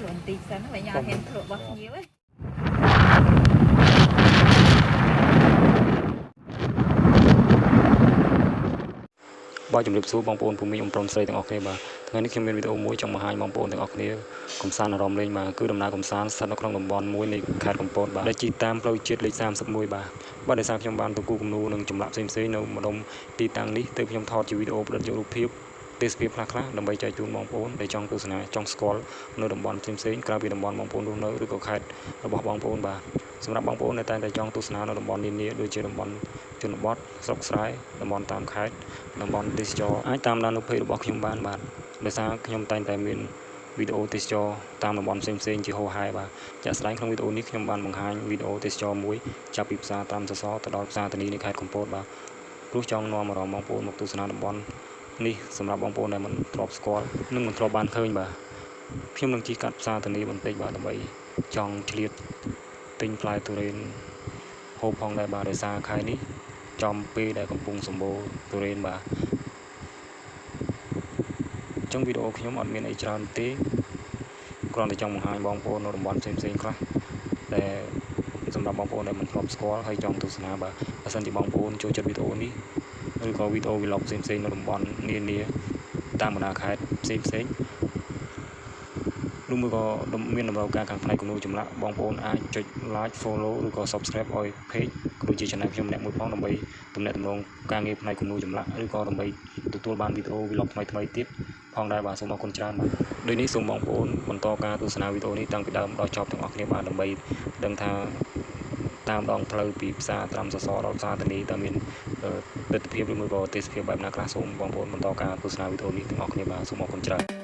ខ្លួនទីសិនបើញ៉ាំហេមធ្វើរបស់ញៀវឯងបាទជំរាបសួរបងប្អូនភូមិអ៊ំប្រុសស្រីទាំងអស់គ្នាបាទថ្ងៃនេះខ្ញុំមានវីដេអូមួយចង់បង្ហាញបងប្អូនទាំងអស់គ្នាកំសាន្តអារម្មណ៍លេងបាទគឺដំណើរកំសាន្តស្ថិតនៅក្នុងតំបន់មួយនៃខេត្តកំពតបាទដែលជិះតាមផ្លូវជាតិលេខ31បាទដោយសារខ្ញុំបានទៅគូគំនូរនិងចម្លាក់ផ្សេងៗនៅម្ដុំទីតាំងនេះទើបខ្ញុំថតជាវីដេអូផ្ដិតយករូបភាពទេសភាពខ្លះៗដើម្បីចែកជូនបងប្អូនដែលចង់ទស្សនាចង់ស្គាល់នៅតំបន់ផ្សេងៗក្រៅពីតំបន់បងប្អូនរស់នៅឬក៏ខេត្តរបស់បងប្អូនបាទសម្រាប់បងប្អូនដែលតែងតែចង់ទស្សនានៅតំបន់នានាដូចជាតំបន់ជនបទស្រុកស្រែតំបន់តាមខេត្តតំបន់ទេសចរអាចតាមដាននៅเพจរបស់ខ្ញុំបានបាទដោយសារខ្ញុំតែងតែមានវីដេអូទេសចរតាមតំបន់ផ្សេងៗជាហូរហែបាទជាក់ស្ដែងក្នុងវីដេអូនេះខ្ញុំបានបង្ហាញវីដេអូទេសចរមួយចាប់ពីផ្សារតាមសសរទៅដល់ផ្សារធានីនៃខេត្តកំពតបាទព្រោះចង់នាំអារម្មណ៍បងប្អូនមកទស្សនាតំបន់នេះសម្រាប់បងប្អូនដែលមិនធ្លាប់ស្គាល់និងមិនធ្លាប់បានឃើញបាទខ្ញុំនឹងជិះកាត់ផ្សារធានីបន្តិចបាទដើម្បីចង់ឆ្លៀតទិញផ្លែទុរេនហូបផងដែរបាទដោយសារខែនេះចំពេលដែលកំពុងសម្បូរទុរេនបាទអញ្ចឹងវីដេអូខ្ញុំអត់មានអីច្រើនទេគ្រាន់តែចង់បង្ហាញបងប្អូននៅតំបន់ផ្សេងៗខ្លះដែលសម្រាប់បងប្អូនដែលមិនធ្លាប់ស្គាល់ហើយចង់ទស្សនាបាទបើសិនជាបងប្អូនចូលចិត្តវីដេអូនេះឬក៏វីដេអូ vlog ផ្សេងៗនៅតំបន់នានាតាមបណ្ដាខេត្តផ្សេងឬមួយក៏មានតម្រូវការខាងផ្នែកគំនូរចម្លាក់បងប្អូនអាចចុច like follow ឬក៏ subscribe ឲ្យ page ក៏ដូចជា channel ខ្ញុំម្នាក់មួយផងដើម្បីទំនាក់ទំនងការងារផ្នែកគំនូរចម្លាក់ឬក៏ដើម្បីទទួលបានវីដេអូ vlog ថ្មីៗទៀតផងដែរបាទសូមអរគុណច្រើនបាទដូចនេះសូមបងប្អូនបន្តការទស្សនាវីដេអូនេះតាំងពីដើមដល់ចប់ទាំងអស់គ្នាបាទដើម្បីដឹងថាតាមដងផ្លូវពីផ្សារត្រាំសសរដល់ផ្សារធានីតើមានទិដ្ឋភាពឬមួយក៏ទេសភាពបែបណាខ្លះសូមបងប្អូនបន្តការទស្សនាវីដេអូនេះទាំងអស់គ្នាបាទសូមអរគុណច្រើន